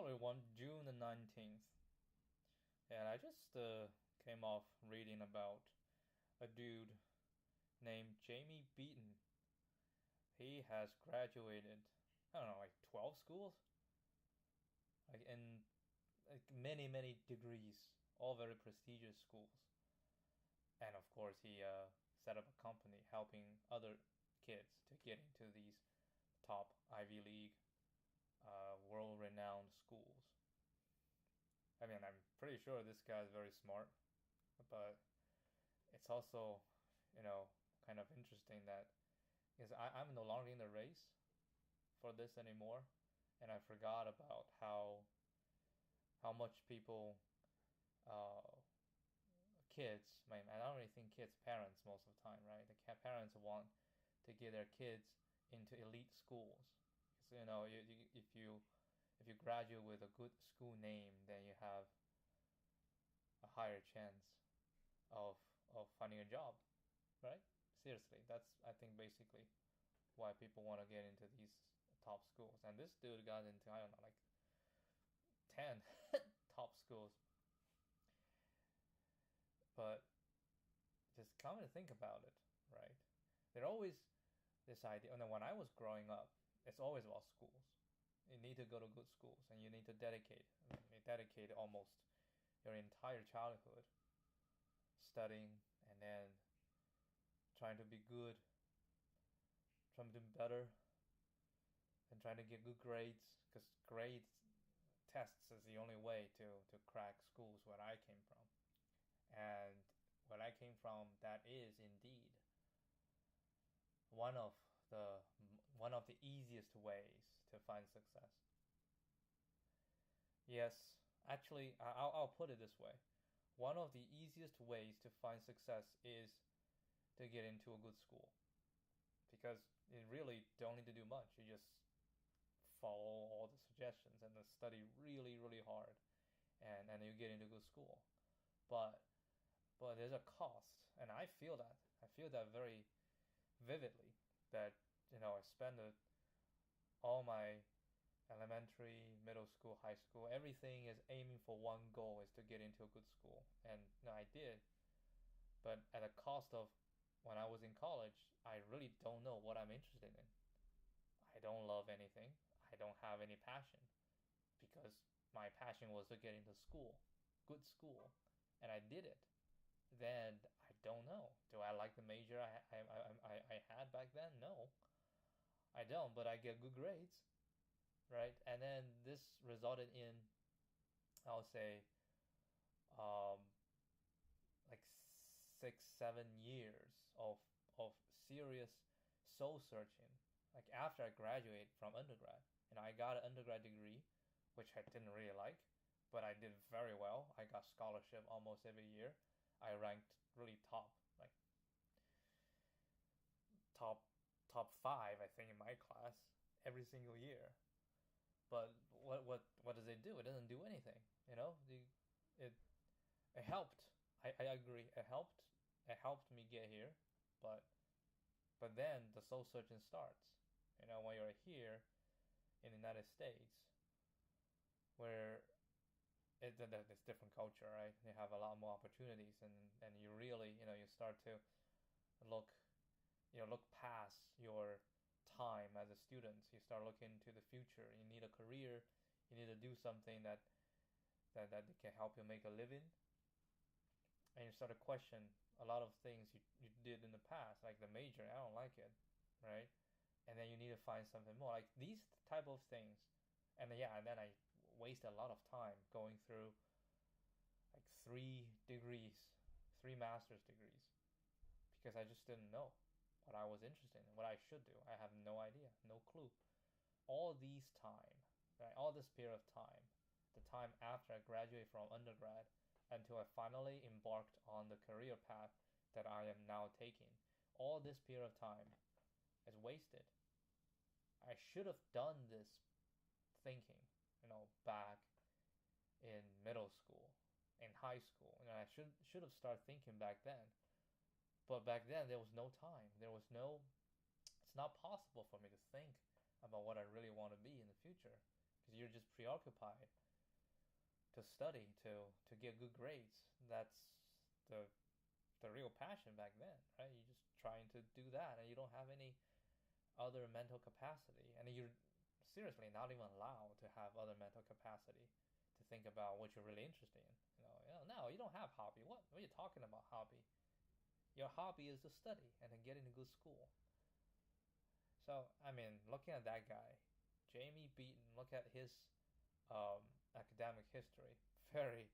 Hello everyone, June the 19th. And I just came off reading about a dude named Jamie Beaton. He has graduated, I don't know, like 12 schools? Like in like many degrees, all very prestigious schools. And of course, he set up a company helping other kids to get into these top Ivy League, world-renowned schools. I mean, I'm pretty sure this guy is very smart, but it's also, kind of interesting that because I'm no longer in the race for this anymore, and I forgot about how much people, uh, kids. I mean, I don't really think kids, parents most of the time, right? The parents want to get their kids into elite schools. So if you graduate with a good school name, then you have a higher chance of finding a job, right? Seriously, that's I think basically why people want to get into these top schools. And this dude got into I don't know like 10 top schools, but just come to think about it, right? There always this idea. And then when I was growing up, it's always about schools. You need to go to good schools, and you need to dedicate almost your entire childhood studying and then trying to be good, trying to do better, and trying to get good grades because grades tests is the only way to crack schools where I came from. And where I came from, that is indeed one of the one of the easiest ways to find success. Yes, actually, I'll put it this way. One of the easiest ways to find success is to get into a good school because you really don't need to do much. You just follow all the suggestions and then study really hard, and you get into a good school. But there's a cost, and I feel that very vividly. That I spend all my elementary, middle school, high school, everything is aiming for one goal is to get into a good school. And I did, but at the cost of when I was in college, I really don't know what I'm interested in. I don't love anything. I don't have any passion because my passion was to get into school, good school, and I did it. Then I don't know. Do I like the major I had back then? No, I don't. But I get good grades, right? And then this resulted in, I'll say, um, like 6 7 years of serious soul searching. Like after I graduated from undergrad, and I got an undergrad degree, which I didn't really like, but I did very well. I got scholarship almost every year. I ranked really top, like top top five, I think, in my class every single year. But what does it do? It doesn't do anything. It it helped. I agree. It helped me get here, but then the soul searching starts. When you're here in the United States, where it's different culture, right? You have a lot more opportunities, and you really, you start to look, look past your time as a student. You start looking to the future. You need a career. You need to do something that can help you make a living, and you start to question a lot of things you did in the past, like the major. I don't like it, right? And then you need to find something more, like these type of things. And then, yeah, and then I wasted a lot of time going through like 3 degrees, 3 master's degrees, because I just didn't know what I was interested in, what I should do. I have no idea, no clue. All these time, right? All this period of time, the time after I graduated from undergrad until I finally embarked on the career path that I am now taking, all this period of time is wasted. I should have done this thinking, back in middle school, in high school. I should have started thinking back then. But back then there was no time. It's not possible for me to think about what I really want to be in the future because you're just preoccupied to study, to get good grades. That's the the real passion back then, right? You're just trying to do that, and you don't have any other mental capacity, and you're seriously not even allowed to have other mental capacity to think about what you're really interested in. No, you don't have hobby. What are you talking about, hobby? Your hobby is to study and to get into good school. So, I mean, looking at that guy, Jamie Beaton, look at his academic history. Very,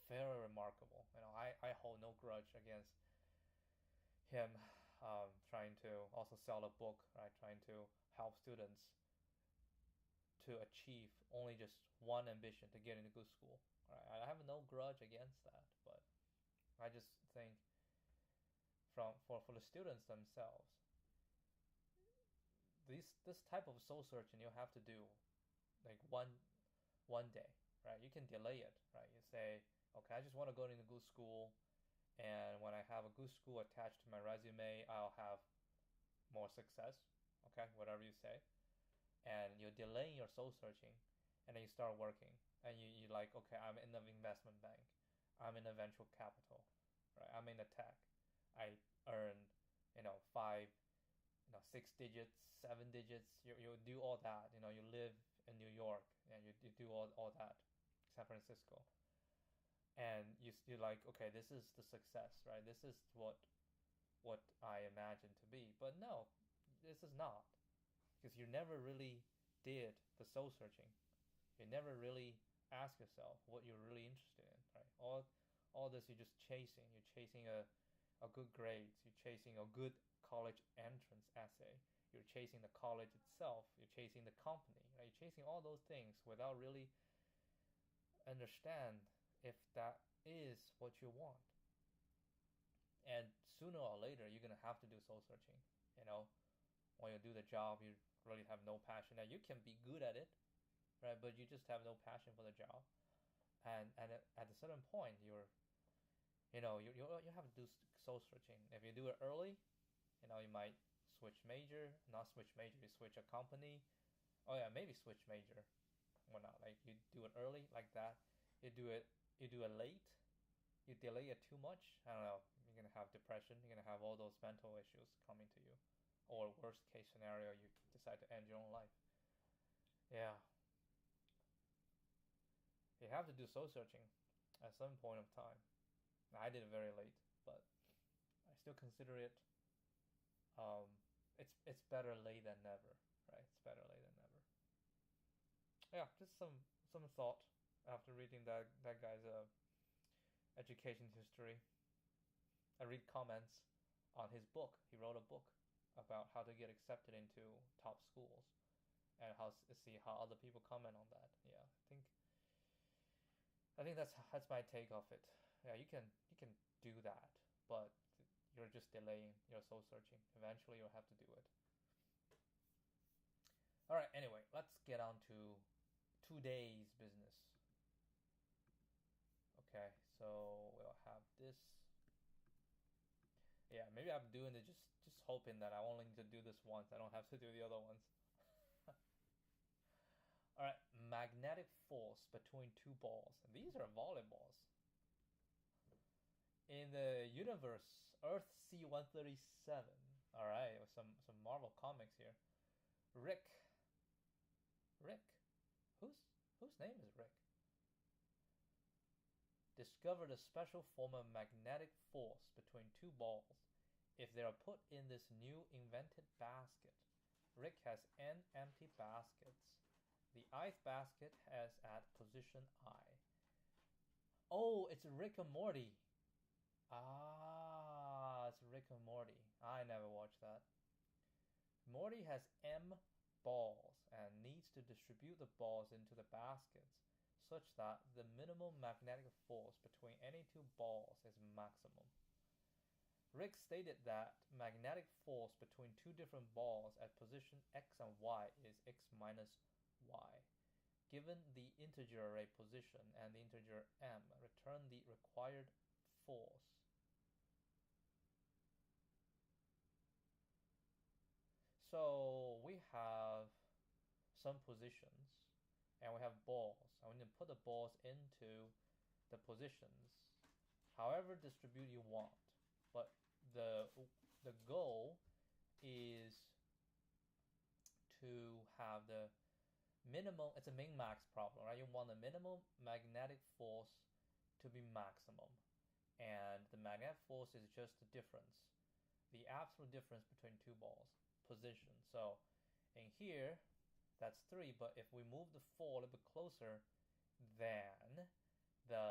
very remarkable. I hold no grudge against him trying to also sell a book, right? Trying to help students to achieve only just one ambition to get into good school. Right? I have no grudge against that, but I just think for the students themselves, this type of soul searching you have to do like one day, right? You can delay it, right? You say, okay, I just want to go into good school, and when I have a good school attached to my resume, I'll have more success. Okay, whatever you say, and you're delaying your soul searching, and then you start working, and you like, okay, I'm in the investment bank, I'm in the venture capital, right? I'm in the tech. I earn, five, 6 digits, 7 digits. You do all that. You live in New York, and you do all that, San Francisco, and you're like, okay, this is the success, right? This is what I imagine to be. But no, this is not, because you never really did the soul searching. You never really ask yourself what you're really interested in, right? All this you're just chasing. You're chasing a good grades. You're chasing a good college entrance essay. You're chasing the college itself. You're chasing the company. Right? You're chasing all those things without really understand if that is what you want. And sooner or later, you're gonna have to do soul searching. When you do the job, you really have no passion. And you can be good at it, right? But you just have no passion for the job. And at a certain point, you have to do soul searching. If you do it early, you might switch major, not switch major, you switch a company. Oh yeah, maybe switch major. Or not, like you do it early like that. You do it late. You delay it too much. I don't know. You're gonna have depression. You're gonna have all those mental issues coming to you. Or worst case scenario, you decide to end your own life. Yeah, you have to do soul searching at some point of time. I did it very late, but I still consider it. It's better late than never, right? It's better late than never. Yeah, just some thought after reading that guy's education history. I read comments on his book. He wrote a book about how to get accepted into top schools, and see how other people comment on that. Yeah, I think that's my take of it. Yeah, you can do that, but you're just delaying your soul searching. Eventually, you'll have to do it. All right. Anyway, let's get on to today's business. Okay, so we'll have this. Yeah, maybe I'm doing it just hoping that I only need to do this once. I don't have to do the other ones. All right, magnetic force between two balls. And these are volleyballs. In the universe, Earth C-137. All right, with some Marvel comics here. Rick. Whose name is Rick? Discovered a special form of magnetic force between two balls if they are put in this new invented basket. Rick has n empty baskets. The ith basket is at position I. Oh, it's Rick and Morty. Ah, it's Rick and Morty. I never watched that. Morty has M balls and needs to distribute the balls into the baskets such that the minimum magnetic force between any two balls is maximum. Rick stated that magnetic force between two different balls at position x and y is x minus y. Given the integer array position and the integer m, return the required force. So we have some positions, and we have balls, and we need to put the balls into the positions, however distribute you want. But the goal is to have the minimum. It's a min-max problem, right? You want the minimum magnetic force to be maximum, and the magnetic force is just the difference, the absolute difference between two balls position. So in here, that's 3, but if we move the 4 a little bit closer, then the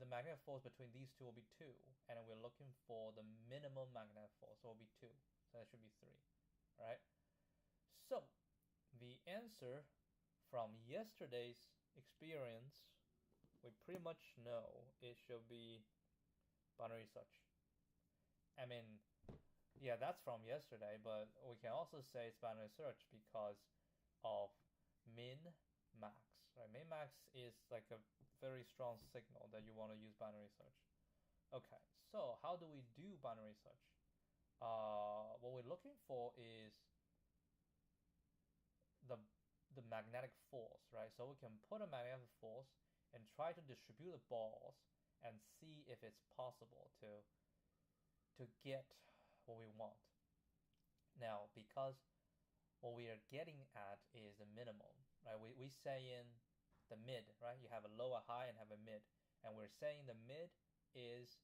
magnetic force between these two will be 2, and we're looking for the minimum magnetic force, so it will be 2, so that should be 3, right? So the answer from yesterday's experience, we pretty much know it should be binary search. I mean, yeah, that's from yesterday, but we can also say it's binary search because of min-max, right? Min-max is like a very strong signal that you want to use binary search. Okay, so how do we do binary search? What we're looking for is the magnetic force, right? So we can put a magnetic force and try to distribute the balls and see if it's possible to get what we want. Now, because what we are getting at is the minimum, right? We say in the mid, right? You have a low, a high, and have a mid. And we're saying the mid is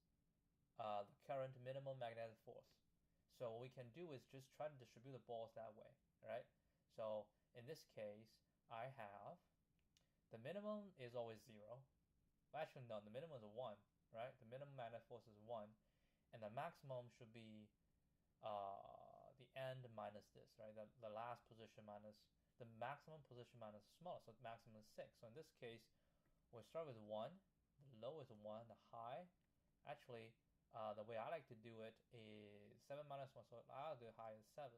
the current minimum magnetic force. So what we can do is just try to distribute the balls that way, right? So in this case, I have the minimum is always 0. Well, actually, no, the minimum is 1, right? The minimum magnetic force is 1. And the maximum should be the end minus this, right? The last position minus the maximum position minus the smallest, so the maximum is 6. So in this case, we start with 1, the low is 1, the high, actually, the way I like to do it is 7 minus 1, so I'll do high is 7.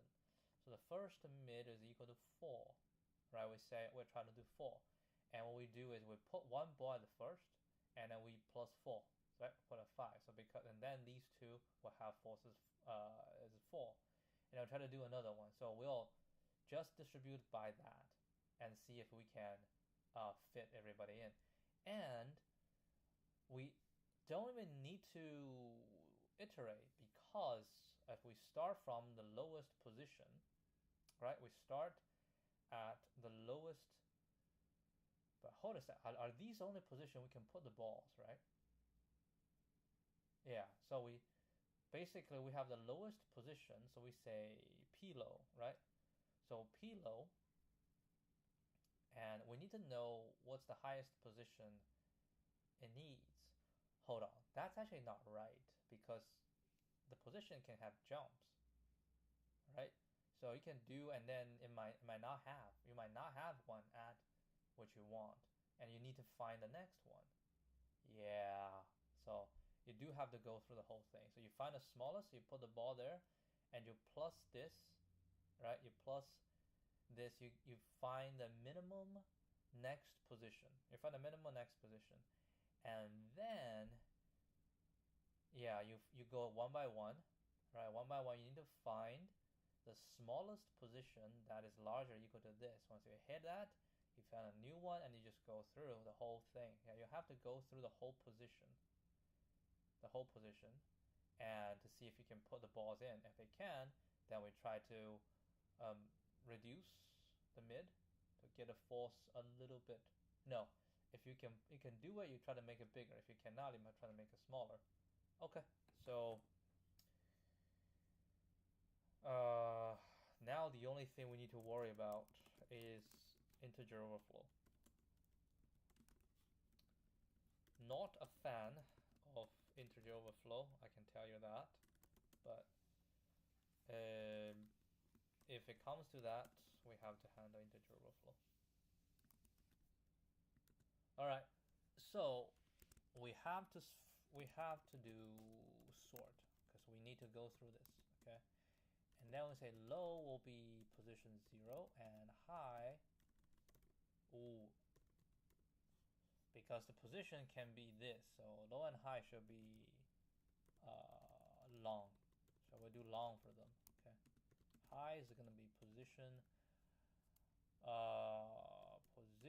So the first mid is equal to 4, right? We say we're trying to do 4. And what we do is we put 1 ball at the first, and then we plus 4. So put a 5. So and then these two will have forces as 4. And I'll try to do another one. So we'll just distribute by that and see if we can fit everybody in. And we don't even need to iterate, because if we start from the lowest position, right? We start at the lowest. But hold a sec. Are these only position we can put the balls, right? Yeah. So we basically we have the lowest position, so we say P low, right? So P low, and we need to know what's the highest position it needs. Hold on, that's actually not right, because the position can have jumps, right? So you can do, and then it might not have. You might not have one at what you want, and you need to find the next one. Yeah, so you do have to go through the whole thing. So you find the smallest, you put the ball there, and you plus this, right? You plus this, you find the minimum next position. You find the minimum next position, and then yeah, you go one by one, right? One by one, you need to find the smallest position that is larger equal to this. Once you hit that, you found a new one, and you just go through the whole thing. Yeah, you have to go through the whole position, and to see if you can put the balls in. If it can, then we try to reduce the mid to get a force a little bit. No, if you can do it, you try to make it bigger. If you cannot, you might try to make it smaller. Okay, so now the only thing we need to worry about is integer overflow. Not a fan of integer overflow, I can tell you that, but if it comes to that, we have to handle integer overflow. All right, so we have to do sort, because we need to go through this, okay? And then we say low will be position 0, and high, because the position can be this, so low and high should be long. So we'll do long for them, okay? High is going to be position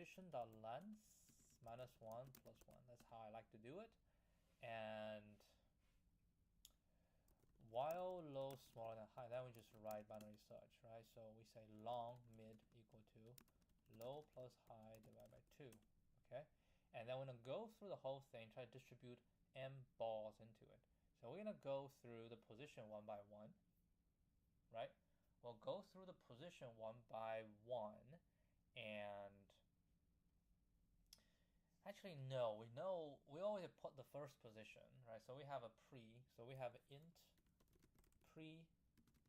position.length minus 1 plus 1. That's how I like to do it. And while low smaller than high, then we just write binary search, right? So we say long mid equal to low plus high divided by 2, okay? And then we're gonna go through the whole thing, try to distribute m balls into it. So we're gonna go through the position one by one, right? We'll go through the position one by one, and actually no, we always put the first position, right? So we have a pre, so we have int pre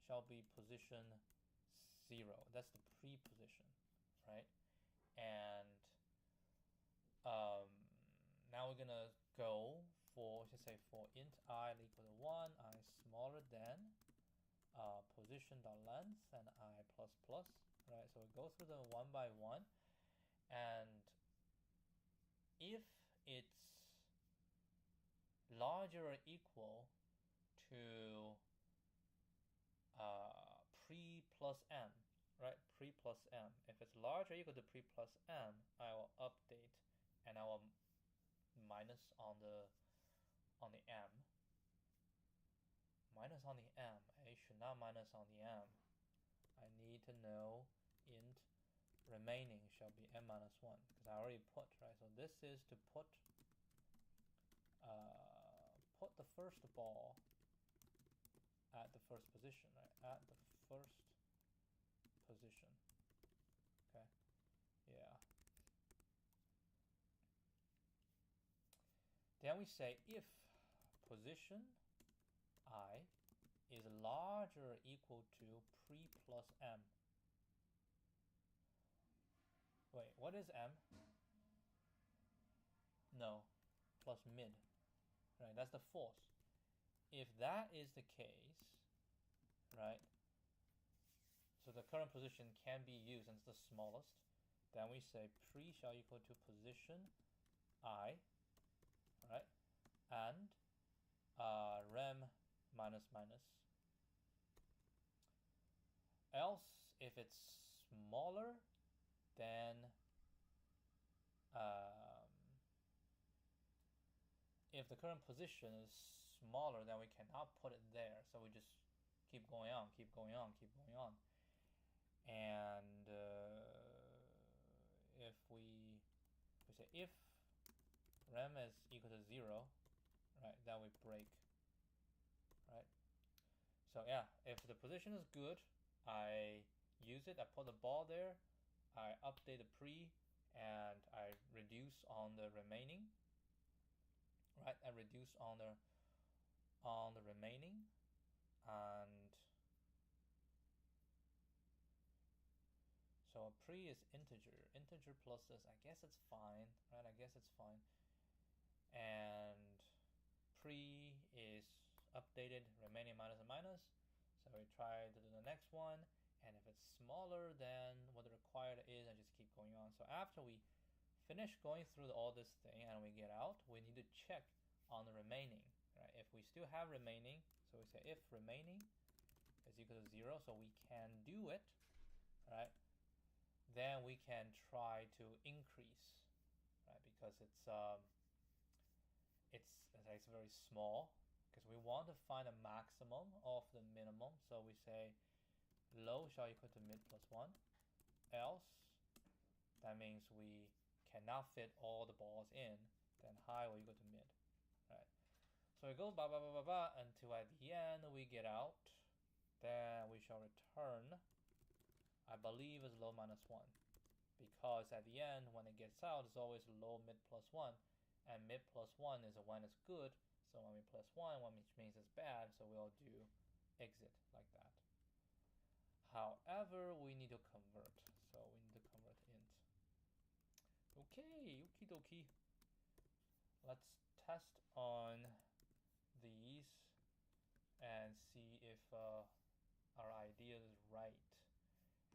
shall be position 0. That's the pre position, right? And now we're gonna go for, let's say for int I equal to 1, I smaller than position.length and I plus plus, right? So we go through them one by one, and if it's larger or equal to pre plus m, right? Pre plus m. If it's larger or equal to pre plus m, I will update and I will minus on the m. Minus on the m. I should not minus on the m. I need to know int remaining shall be m minus 1 because I already put, right? So this is to put the first ball at the first position, right? At the first position. Okay. Yeah. Then we say if position I is larger or equal to pre plus m. Wait, what is m? No, plus mid. Right, that's the force. If that is the case, right, so the current position can be used and it's the smallest, then we say pre shall equal to position I, right, and rem minus minus. Else, if it's smaller, then if the current position is smaller, then we cannot put it there. So we just keep going on, keep going on, keep going on. And if we say if rem is equal to 0, right, then we break, right? So yeah, if the position is good, I use it, I put the ball there, I update the pre, and I reduce on the remaining, right? I reduce on the remaining, and so pre is integer plus this. I guess it's fine, right? I guess it's fine. And pre is updated, remaining minus and minus. So we try to do the next one, and if it's smaller than what the required is, I just keep going on. So after we finish going through all this thing and we get out, we need to check on the remaining, right? If we still have remaining, so we say if remaining is equal to 0, so we can do it, right? Then we can try to increase, right? Because it's very small, because we want to find a maximum of the minimum. So we say low shall equal to mid plus 1, else that means we cannot fit all the balls in, then high will equal to mid, right? So we go ba ba ba ba ba until at the end we get out. Then we shall return, I believe is low minus 1, because at the end when it gets out it's always low mid plus 1, and mid plus 1 is when it's good. So when we plus 1, which means it's bad, so we'll do exit like that. However, we need to convert, so we need to convert int. Okay, okie dokie. Let's test on these and see if our idea is right.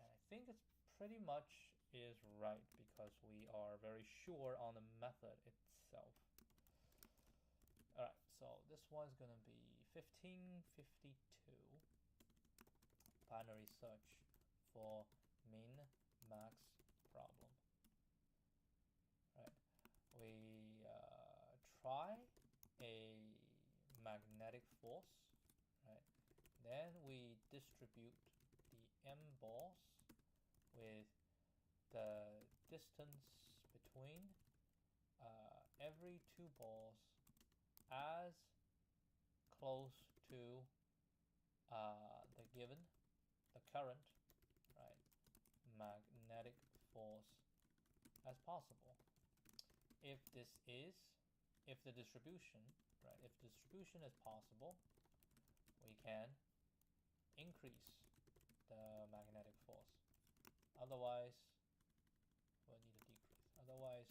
And I think it's pretty much is right because we are very sure on the method itself. Alright, so this one's gonna be 1552 binary search for min max problem. try a magnetic force, right? Then we distribute the m balls with the distance between every two balls as close to the current, right, magnetic force as possible. If the distribution, right, if distribution is possible, we can increase the magnetic force. Otherwise, we'll need to decrease. Otherwise,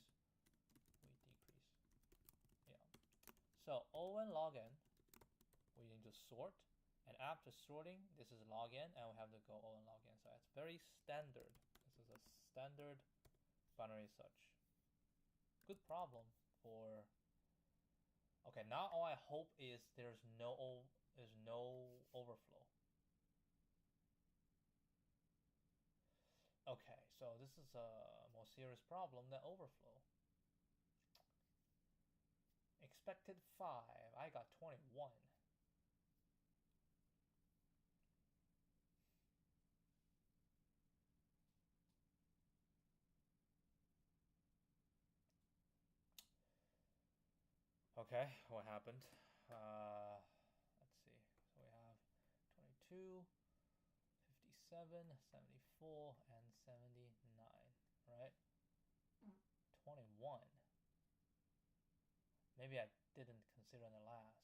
we decrease. Yeah. So O and log n, we need to sort. And after sorting, this is log n, and we have to go O and log n. So it's very standard. This is a standard binary search. Good problem for. Okay, now all I hope is there's no overflow. Okay, so this is a more serious problem than overflow. Expected 5, I got 21. Okay, what happened? Let's see. So we have 22, 57, 74, and 79, right? 21. Maybe I didn't consider the last.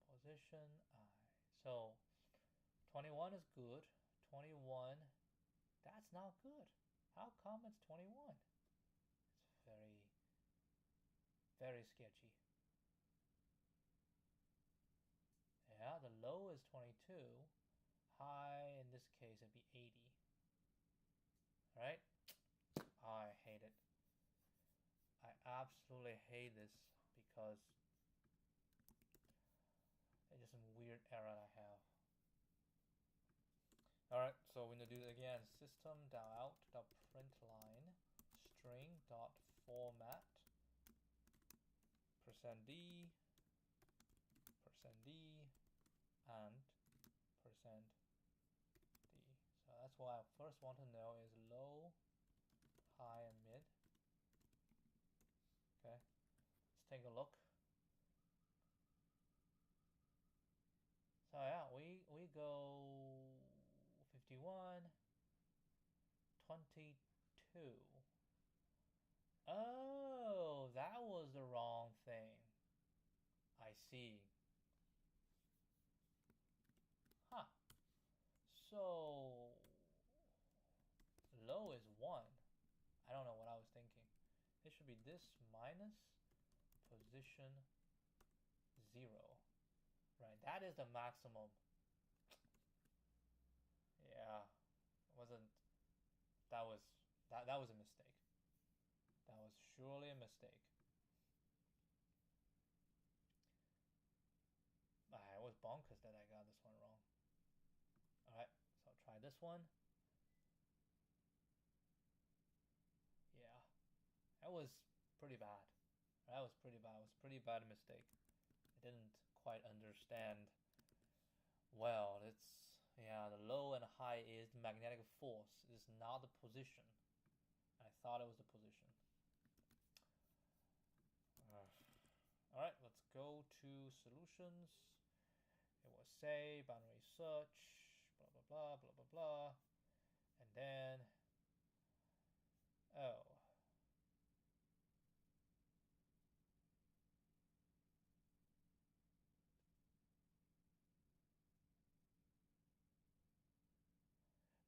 Position I. So 21 is good. 21, that's not good. How come it's 21? It's very, very sketchy. Yeah, the low is 22. High, in this case, it'd be 80. Right? I hate it. I absolutely hate this because it's just some weird error I have. Alright, so we're going to do it again. System.out.println string.format %d, %d, and %d. So that's what I first want to know is low, high, and mid. Okay, let's take a look. So yeah, we go 51, 22. Oh, that was the wrong thing. I see. Huh. So low is 1. I don't know what I was thinking. It should be this minus position 0. Right, that is the maximum. Yeah, that was a mistake. That was surely a mistake. It was bonkers that I got this one wrong. Alright, so I'll try this one. Yeah, that was pretty bad. That was pretty bad. It was a pretty bad mistake. I didn't quite understand. Well, it's, yeah, the low and high is the magnetic force. It's not the position. I thought it was the position. Alright, let's go to solutions. It will say binary search, blah, blah, blah, blah, blah, blah. And then, oh.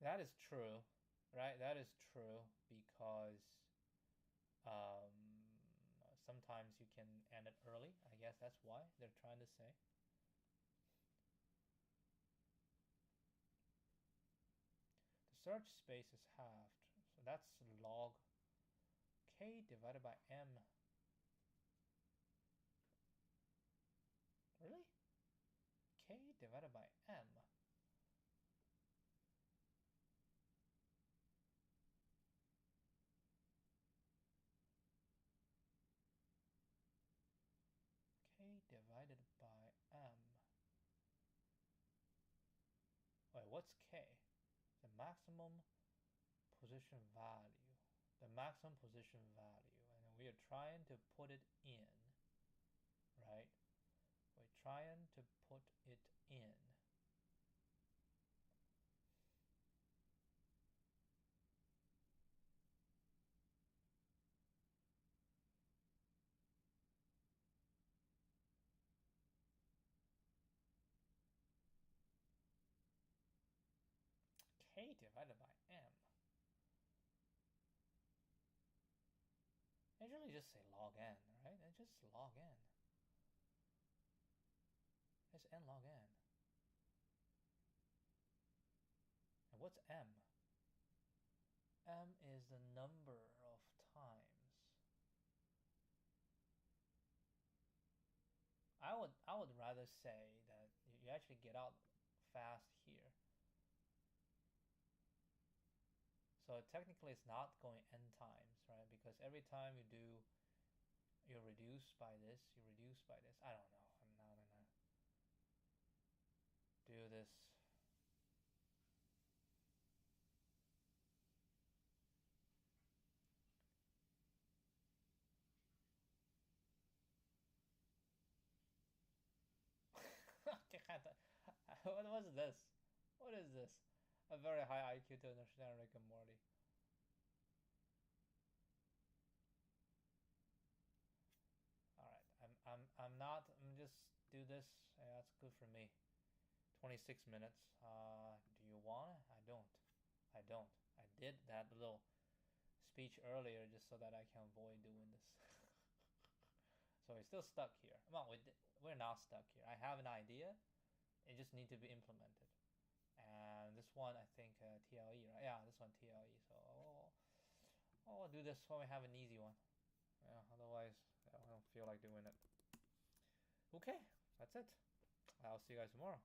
That is true, right? That is true because sometimes you can end it early. I guess that's why they're trying to say. The search space is halved, so that's log k divided by m. Really? K divided by m. what's k? The maximum position value. The maximum position value. And we are trying to put it in, right? We're trying to put it in. K divided by m. I usually just say log n, right? It's just log n. It's n log n. And what's m? M is the number of times. I would rather say that you actually get out fast here. So technically it's not going n times, right? Because every time you do, you reduce by this, you reduce by this. I don't know. I'm not gonna do this. What was this? What is this? A very high IQ to understand Rick and Morty. All right, I'm not. I'm just do this. Yeah, that's good for me. 26 minutes. Do you want? I don't. I don't. I did that little speech earlier just so that I can avoid doing this. So we're still stuck here. Well, we're not stuck here. I have an idea. It just needs to be implemented. And this one, I think TLE, right? Yeah, this one TLE. So I'll do this when we have an easy one. Yeah, otherwise, I don't feel like doing it. Okay, that's it. I'll see you guys tomorrow.